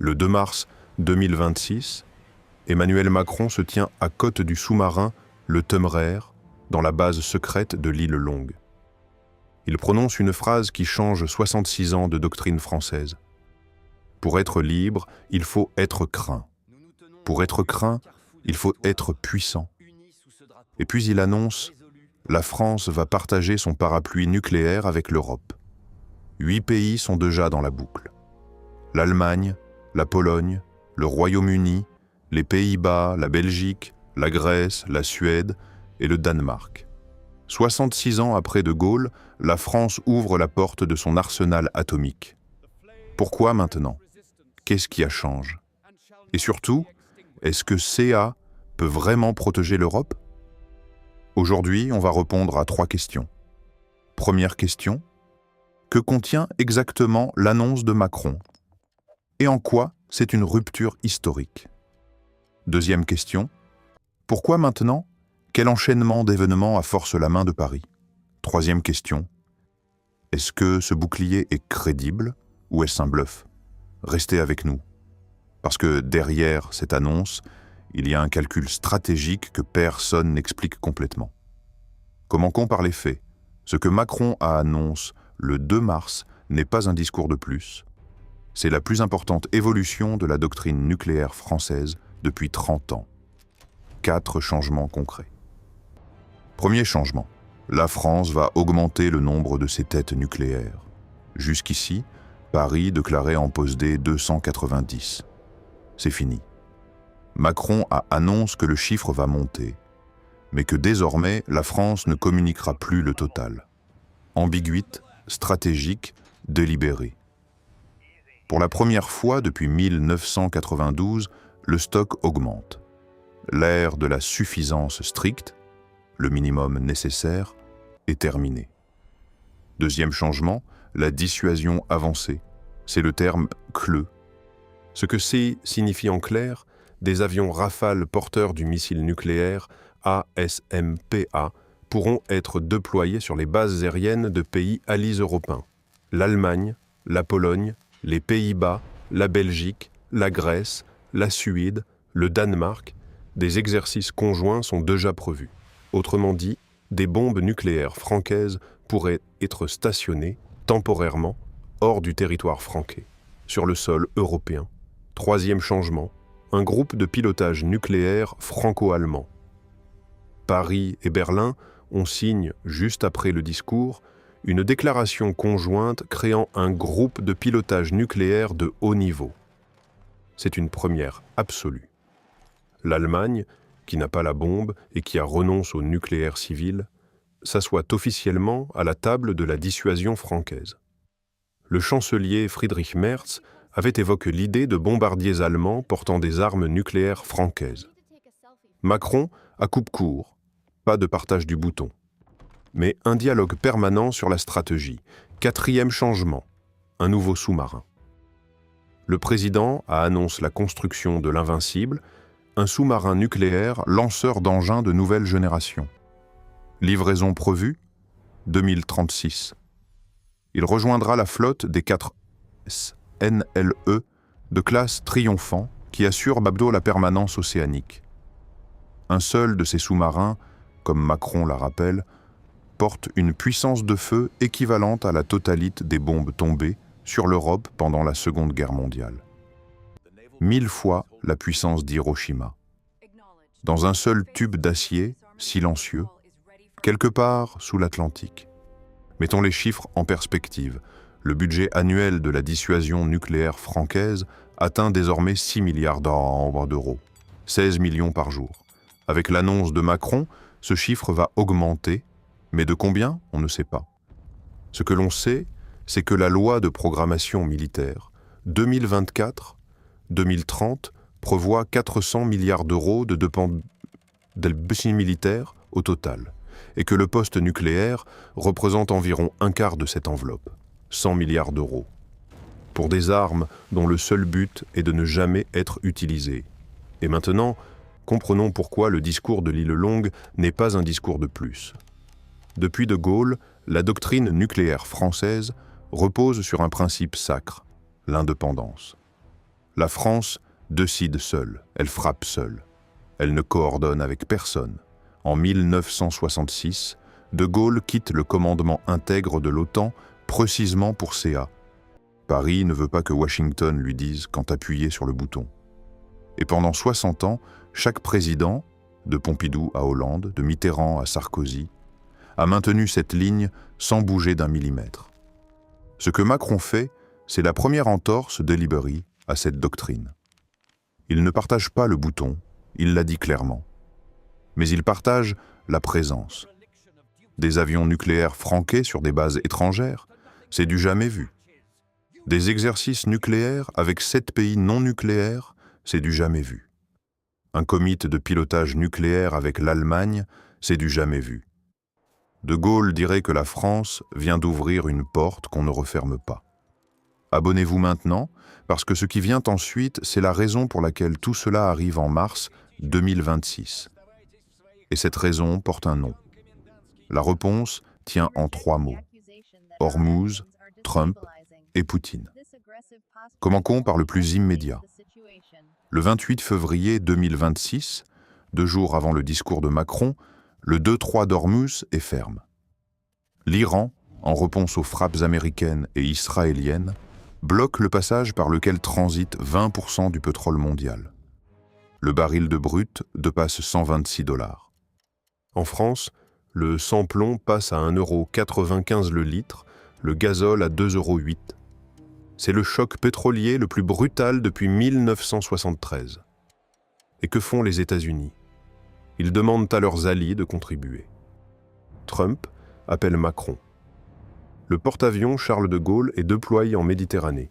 Le 2 mars 2026, Emmanuel Macron se tient à côte du sous-marin le Temeraire, dans la base secrète de l'île Longue. Il prononce une phrase qui change 66 ans de doctrine française. Pour être libre, il faut être craint. Pour être craint, il faut être puissant. Et puis il annonce « La France va partager son parapluie nucléaire avec l'Europe ». 8 pays sont déjà dans la boucle. L'Allemagne, la Pologne, le Royaume-Uni, les Pays-Bas, la Belgique, la Grèce, la Suède et le Danemark. 66 ans après De Gaulle, la France ouvre la porte de son arsenal atomique. Pourquoi maintenant? Qu'est-ce qui a changé? Et surtout, est-ce que CA peut vraiment protéger l'Europe? Aujourd'hui, on va répondre à 3 questions. Première question, que contient exactement l'annonce de Macron? Et en quoi c'est une rupture historique? Deuxième question, pourquoi maintenant? Quel enchaînement d'événements a force la main de Paris? Troisième question, est-ce que ce bouclier est crédible ou est-ce un bluff? Restez avec nous, parce que derrière cette annonce, il y a un calcul stratégique que personne n'explique complètement. Commençons par les faits. Ce que Macron a annoncé le 2 mars n'est pas un discours de plus. C'est la plus importante évolution de la doctrine nucléaire française depuis 30 ans. 4 changements concrets. Premier changement, la France va augmenter le nombre de ses têtes nucléaires. Jusqu'ici, Paris déclarait en posséder 290. C'est fini. Macron a annoncé que le chiffre va monter, mais que désormais, la France ne communiquera plus le total. Ambiguïté, stratégique, délibérée. Pour la première fois depuis 1992, le stock augmente. L'ère de la suffisance stricte, le minimum nécessaire, est terminée. Deuxième changement, la dissuasion avancée. C'est le terme CLE. Ce que C signifie en clair, des avions Rafale porteurs du missile nucléaire ASMPA pourront être déployés sur les bases aériennes de pays alliés européens. L'Allemagne, la Pologne, les Pays-Bas, la Belgique, la Grèce, la Suède, le Danemark, des exercices conjoints sont déjà prévus. Autrement dit, des bombes nucléaires françaises pourraient être stationnées temporairement hors du territoire français, sur le sol européen. Troisième changement, un groupe de pilotage nucléaire franco-allemand. Paris et Berlin ont signé, juste après le discours, une déclaration conjointe créant un groupe de pilotage nucléaire de haut niveau. C'est une première absolue. L'Allemagne, qui n'a pas la bombe et qui a renoncé au nucléaire civil, s'assoit officiellement à la table de la dissuasion française. Le chancelier Friedrich Merz avait évoqué l'idée de bombardiers allemands portant des armes nucléaires françaises. Macron a coupe court, pas de partage du bouton, mais un dialogue permanent sur la stratégie. Quatrième changement, un nouveau sous-marin. Le président a annoncé la construction de l'Invincible, un sous-marin nucléaire lanceur d'engins de nouvelle génération. Livraison prévue, 2036. Il rejoindra la flotte des 4 SNLE de classe Triomphant qui assure Babdo la permanence océanique. Un seul de ces sous-marins, comme Macron la rappelle, porte une puissance de feu équivalente à la totalité des bombes tombées sur l'Europe pendant la Seconde Guerre mondiale. 1000 fois la puissance d'Hiroshima. Dans un seul tube d'acier, silencieux, quelque part sous l'Atlantique. Mettons les chiffres en perspective. Le budget annuel de la dissuasion nucléaire française atteint désormais 6 milliards d'euros, 16 millions par jour. Avec l'annonce de Macron, ce chiffre va augmenter, mais de combien, on ne sait pas. Ce que l'on sait, c'est que la loi de programmation militaire 2024-2030 prévoit 400 milliards d'euros de dépenses militaires au total, et que le poste nucléaire représente environ un quart de cette enveloppe, 100 milliards d'euros, pour des armes dont le seul but est de ne jamais être utilisées. Et maintenant, comprenons pourquoi le discours de l'île Longue n'est pas un discours de plus. Depuis De Gaulle, la doctrine nucléaire française repose sur un principe sacre, l'indépendance. La France décide seule, elle frappe seule. Elle ne coordonne avec personne. En 1966, De Gaulle quitte le commandement intègre de l'OTAN précisément pour CA. Paris ne veut pas que Washington lui dise quand appuyer sur le bouton. Et pendant 60 ans, chaque président, de Pompidou à Hollande, de Mitterrand à Sarkozy, a maintenu cette ligne sans bouger d'un millimètre. Ce que Macron fait, c'est la première entorse délibérée à cette doctrine. Il ne partage pas le bouton, il l'a dit clairement. Mais il partage la présence. Des avions nucléaires franqués sur des bases étrangères, c'est du jamais vu. Des exercices nucléaires avec 7 pays non nucléaires, c'est du jamais vu. Un comité de pilotage nucléaire avec l'Allemagne, c'est du jamais vu. De Gaulle dirait que la France vient d'ouvrir une porte qu'on ne referme pas. Abonnez-vous maintenant, parce que ce qui vient ensuite, c'est la raison pour laquelle tout cela arrive en mars 2026. Et cette raison porte un nom. La réponse tient en 3 mots. Hormuz, Trump et Poutine. Commençons par le plus immédiat. Le 28 février 2026, 2 jours avant le discours de Macron, le détroit d'Ormuz est ferme. L'Iran, en réponse aux frappes américaines et israéliennes, bloque le passage par lequel transite 20% du pétrole mondial. Le baril de brut dépasse 126 $. En France, le sans-plomb passe à 1,95 € le litre, le gazole à 2,08 €. C'est le choc pétrolier le plus brutal depuis 1973. Et que font les États-Unis? Ils demandent à leurs alliés de contribuer. Trump appelle Macron. Le porte-avions Charles de Gaulle est déployé en Méditerranée.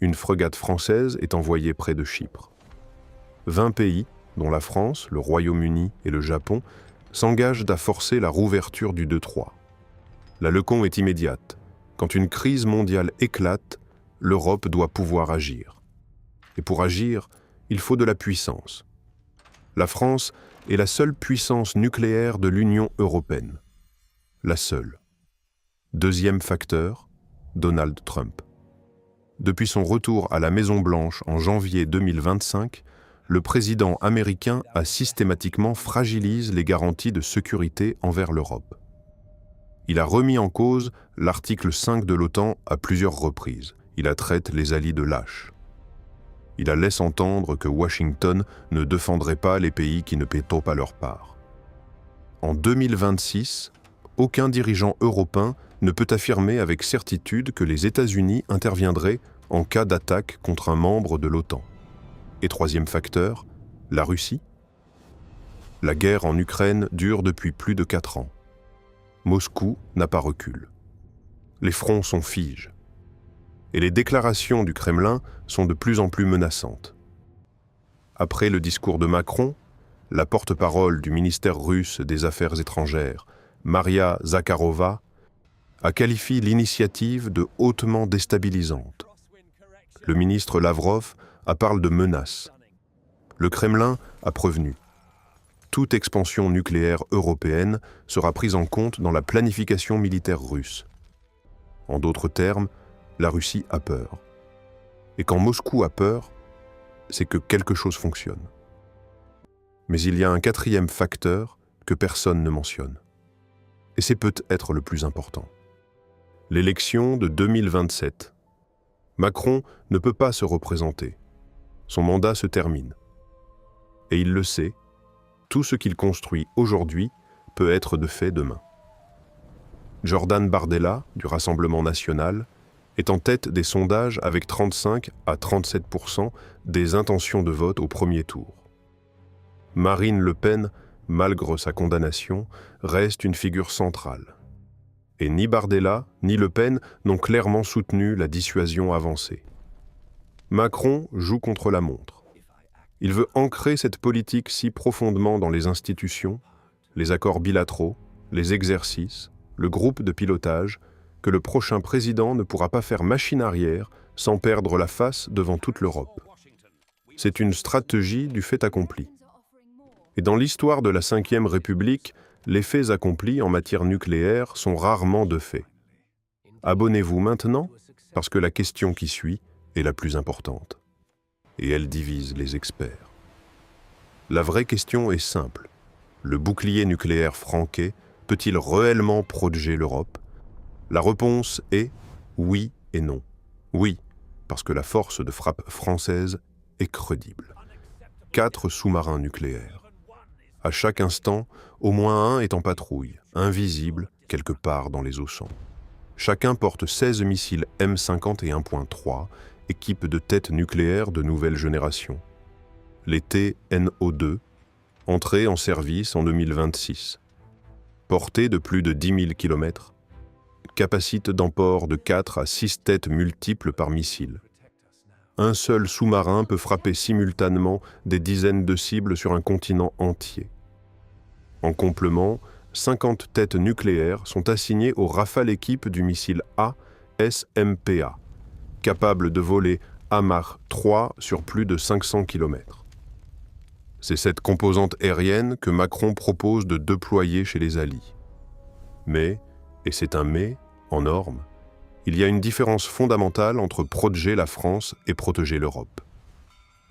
Une frégate française est envoyée près de Chypre. 20 pays, dont la France, le Royaume-Uni et le Japon, s'engagent à forcer la rouverture du détroit. La leçon est immédiate. Quand une crise mondiale éclate, l'Europe doit pouvoir agir. Et pour agir, il faut de la puissance. La France est la seule puissance nucléaire de l'Union européenne. La seule. Deuxième facteur, Donald Trump. Depuis son retour à la Maison-Blanche en janvier 2025, le président américain a systématiquement fragilisé les garanties de sécurité envers l'Europe. Il a remis en cause l'article 5 de l'OTAN à plusieurs reprises. Il a traité les alliés de lâches. Il a laissé entendre que Washington ne défendrait pas les pays qui ne paient pas leur part. En 2026, aucun dirigeant européen ne peut affirmer avec certitude que les États-Unis interviendraient en cas d'attaque contre un membre de l'OTAN. Et troisième facteur, la Russie. La guerre en Ukraine dure depuis plus de 4 ans. Moscou n'a pas recul. Les fronts sont figes. Et les déclarations du Kremlin sont de plus en plus menaçantes. Après le discours de Macron, la porte-parole du ministère russe des Affaires étrangères, Maria Zakharova, a qualifié l'initiative de hautement déstabilisante. Le ministre Lavrov a parlé de menace. Le Kremlin a prévenu. Toute expansion nucléaire européenne sera prise en compte dans la planification militaire russe. En d'autres termes, la Russie a peur. Et quand Moscou a peur, c'est que quelque chose fonctionne. Mais il y a un 4e facteur que personne ne mentionne. Et c'est peut-être le plus important. L'élection de 2027. Macron ne peut pas se représenter. Son mandat se termine. Et il le sait, tout ce qu'il construit aujourd'hui peut être de fait demain. Jordan Bardella, du Rassemblement national, est en tête des sondages avec 35 à 37% des intentions de vote au premier tour. Marine Le Pen, malgré sa condamnation, reste une figure centrale. Et ni Bardella ni Le Pen n'ont clairement soutenu la dissuasion avancée. Macron joue contre la montre. Il veut ancrer cette politique si profondément dans les institutions, les accords bilatéraux, les exercices, le groupe de pilotage, que le prochain président ne pourra pas faire machine arrière sans perdre la face devant toute l'Europe. C'est une stratégie du fait accompli. Et dans l'histoire de la Ve République, les faits accomplis en matière nucléaire sont rarement de faits. Abonnez-vous maintenant, parce que la question qui suit est la plus importante. et elle divise les experts. La vraie question est simple. Le bouclier nucléaire franqué peut-il réellement protéger l'Europe? La réponse est oui et non. Oui, parce que la force de frappe française est crédible. 4 sous-marins nucléaires. À chaque instant, au moins un est en patrouille, invisible quelque part dans les océans. Chacun porte 16 missiles M51.3, équipes de têtes nucléaires de nouvelle génération. Les TNO2, entrés en service en 2026. Portée de plus de 10 000 km, capacité d'emport de 4 à 6 têtes multiples par missile. Un seul sous-marin peut frapper simultanément des dizaines de cibles sur un continent entier. En complément, 50 têtes nucléaires sont assignées aux Rafale équipe du missile A-SMPA, capable de voler à Mach 3 sur plus de 500 km. C'est cette composante aérienne que Macron propose de déployer chez les alliés. Mais, et c'est un mais, en norme, il y a une différence fondamentale entre protéger la France et protéger l'Europe.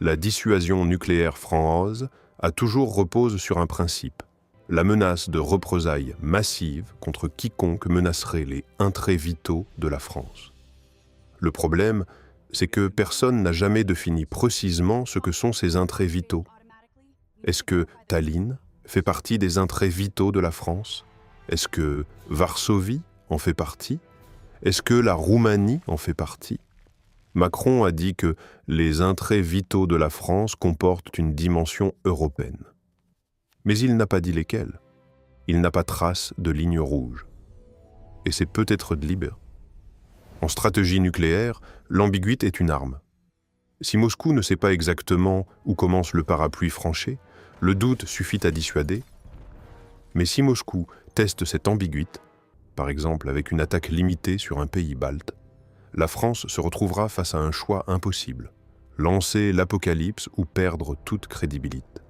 La dissuasion nucléaire française a toujours reposé sur un principe, la menace de représailles massives contre quiconque menacerait les intérêts vitaux de la France. Le problème, c'est que personne n'a jamais défini précisément ce que sont ces intérêts vitaux. Est-ce que Tallinn fait partie des intérêts vitaux de la France? Est-ce que Varsovie en fait partie? Est-ce que la Roumanie en fait partie? Macron a dit que les intérêts vitaux de la France comportent une dimension européenne. Mais il n'a pas dit lesquels. Il n'a pas trace de ligne rouge. Et c'est peut-être libre. En stratégie nucléaire, l'ambiguïté est une arme. Si Moscou ne sait pas exactement où commence le parapluie franchi, le doute suffit à dissuader. Mais si Moscou teste cette ambiguïté, par exemple avec une attaque limitée sur un pays balte, la France se retrouvera face à un choix impossible, lancer l'apocalypse ou perdre toute crédibilité.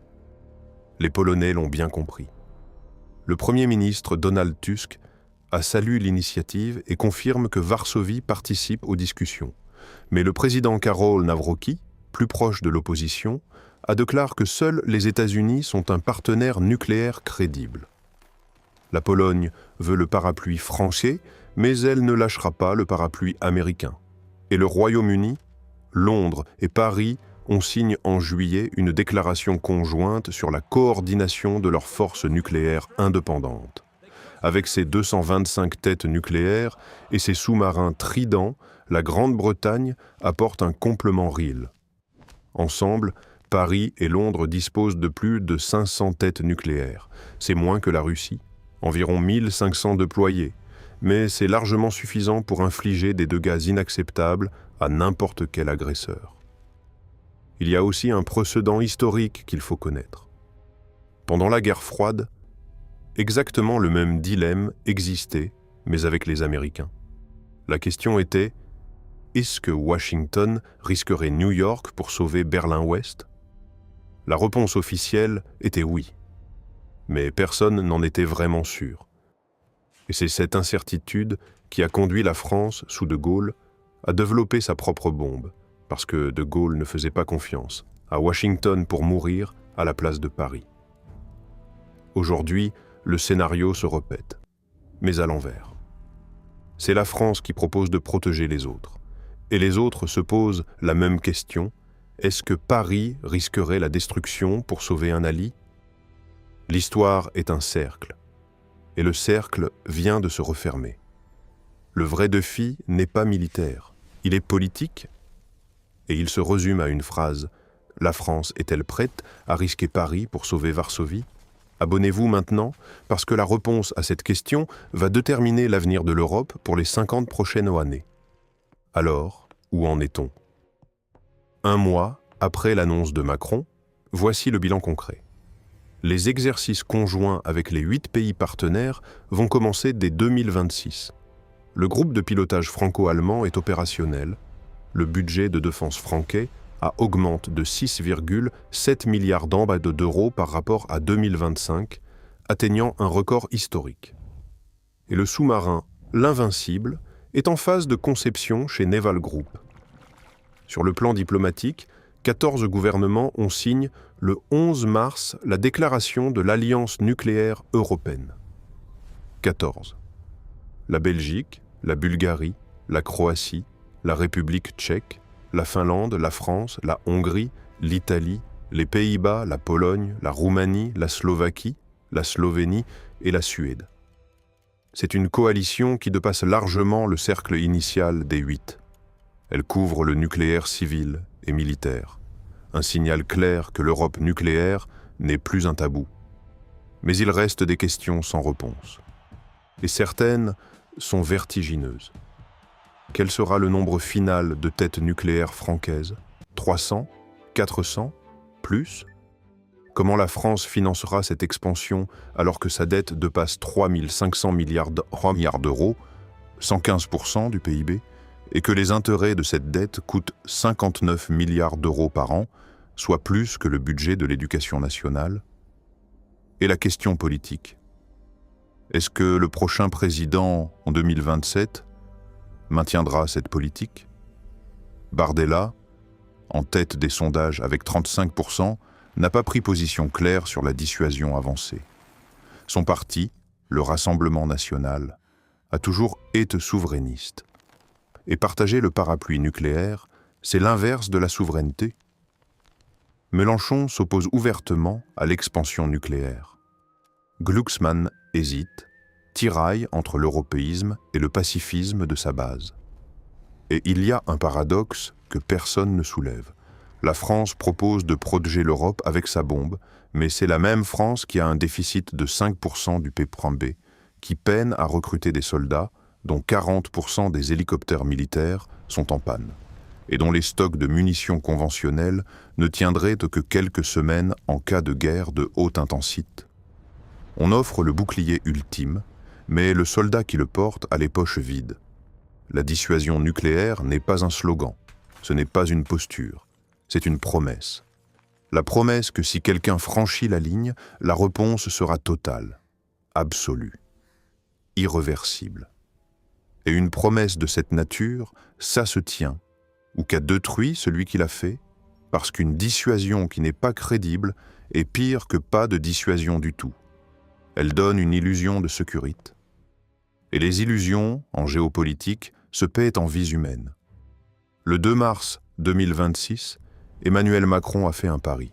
Les Polonais l'ont bien compris. Le Premier ministre Donald Tusk a salué l'initiative et confirme que Varsovie participe aux discussions. Mais le président Karol Nawrocki, plus proche de l'opposition, a déclaré que seuls les États-Unis sont un partenaire nucléaire crédible. La Pologne veut le parapluie français, mais elle ne lâchera pas le parapluie américain. Et le Royaume-Uni, Londres et Paris ont signé en juillet une déclaration conjointe sur la coordination de leurs forces nucléaires indépendantes. Avec ses 225 têtes nucléaires et ses sous-marins Trident, la Grande-Bretagne apporte un complément réel. Ensemble, Paris et Londres disposent de plus de 500 têtes nucléaires. C'est moins que la Russie, environ 1500 déployés, mais c'est largement suffisant pour infliger des dégâts inacceptables à n'importe quel agresseur. Il y a aussi un précédent historique qu'il faut connaître. Pendant la guerre froide, exactement le même dilemme existait, mais avec les Américains. La question était, est-ce que Washington risquerait New York pour sauver Berlin-Ouest? La réponse officielle était oui, mais personne n'en était vraiment sûr. Et c'est cette incertitude qui a conduit la France, sous De Gaulle, à développer sa propre bombe, parce que De Gaulle ne faisait pas confiance à Washington pour mourir à la place de Paris. Aujourd'hui, le scénario se répète, mais à l'envers. C'est la France qui propose de protéger les autres, et les autres se posent la même question, est-ce que Paris risquerait la destruction pour sauver un allié? L'histoire est un cercle, et le cercle vient de se refermer. Le vrai défi n'est pas militaire, il est politique, et il se résume à une phrase, la France est-elle prête à risquer Paris pour sauver Varsovie? Abonnez-vous maintenant, parce que la réponse à cette question va déterminer l'avenir de l'Europe pour les 50 prochaines années. Alors, où en est-on? Un mois après l'annonce de Macron, voici le bilan concret. Les exercices conjoints avec les 8 pays partenaires vont commencer dès 2026. Le groupe de pilotage franco-allemand est opérationnel. Le budget de défense franquais augmente de 6,7 milliards d'euros par rapport à 2025, atteignant un record historique. Et le sous-marin, l'Invincible, est en phase de conception chez Naval Group. Sur le plan diplomatique, 14 gouvernements ont signé le 11 mars la déclaration de l'Alliance nucléaire européenne. 14. La Belgique, la Bulgarie, la Croatie, la République tchèque, la Finlande, la France, la Hongrie, l'Italie, les Pays-Bas, la Pologne, la Roumanie, la Slovaquie, la Slovénie et la Suède. C'est une coalition qui dépasse largement le cercle initial des 8. Elle couvre le nucléaire civil et militaire. Un signal clair que l'Europe nucléaire n'est plus un tabou. Mais il reste des questions sans réponse. Et certaines sont vertigineuses. Quel sera le nombre final de têtes nucléaires franquaises? 300? 400? Plus? Comment la France financera cette expansion alors que sa dette dépasse 3 500 milliards d'euros, 115% du PIB, et que les intérêts de cette dette coûtent 59 milliards d'euros par an, soit plus que le budget de l'éducation nationale? Et la question politique. Est-ce que le prochain président, en 2027, maintiendra cette politique? Bardella, en tête des sondages avec 35%, n'a pas pris position claire sur la dissuasion avancée. Son parti, le Rassemblement national, a toujours été souverainiste. Et partager le parapluie nucléaire, c'est l'inverse de la souveraineté. Mélenchon s'oppose ouvertement à l'expansion nucléaire. Glucksmann hésite, tiraille entre l'européisme et le pacifisme de sa base. Et il y a un paradoxe que personne ne soulève. La France propose de protéger l'Europe avec sa bombe, mais c'est la même France qui a un déficit de 5% du PIB, qui peine à recruter des soldats, dont 40% des hélicoptères militaires sont en panne, et dont les stocks de munitions conventionnelles ne tiendraient que quelques semaines en cas de guerre de haute intensité. On offre le bouclier ultime, mais le soldat qui le porte a les poches vides. La dissuasion nucléaire n'est pas un slogan, ce n'est pas une posture, c'est une promesse. La promesse que si quelqu'un franchit la ligne, la réponse sera totale, absolue, irréversible. Et une promesse de cette nature, ça se tient, ou qu'a détruit celui qui l'a fait, parce qu'une dissuasion qui n'est pas crédible est pire que pas de dissuasion du tout. Elle donne une illusion de sécurité. Et les illusions, en géopolitique, se paient en vies humaines. Le 2 mars 2026, Emmanuel Macron a fait un pari.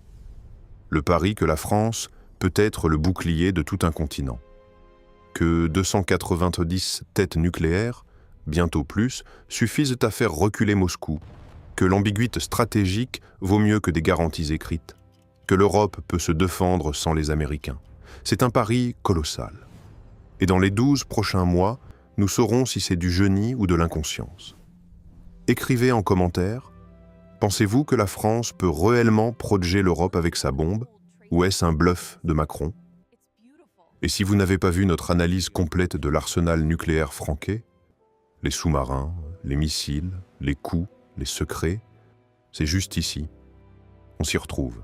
Le pari que la France peut être le bouclier de tout un continent. Que 290 têtes nucléaires, bientôt plus, suffisent à faire reculer Moscou. Que l'ambiguïté stratégique vaut mieux que des garanties écrites. Que l'Europe peut se défendre sans les Américains. C'est un pari colossal. Et dans les 12 prochains mois, nous saurons si c'est du génie ou de l'inconscience. Écrivez en commentaire, pensez-vous que la France peut réellement protéger l'Europe avec sa bombe, ou est-ce un bluff de Macron? Et si vous n'avez pas vu notre analyse complète de l'arsenal nucléaire franquais, les sous-marins, les missiles, les coups, les secrets, c'est juste ici. On s'y retrouve.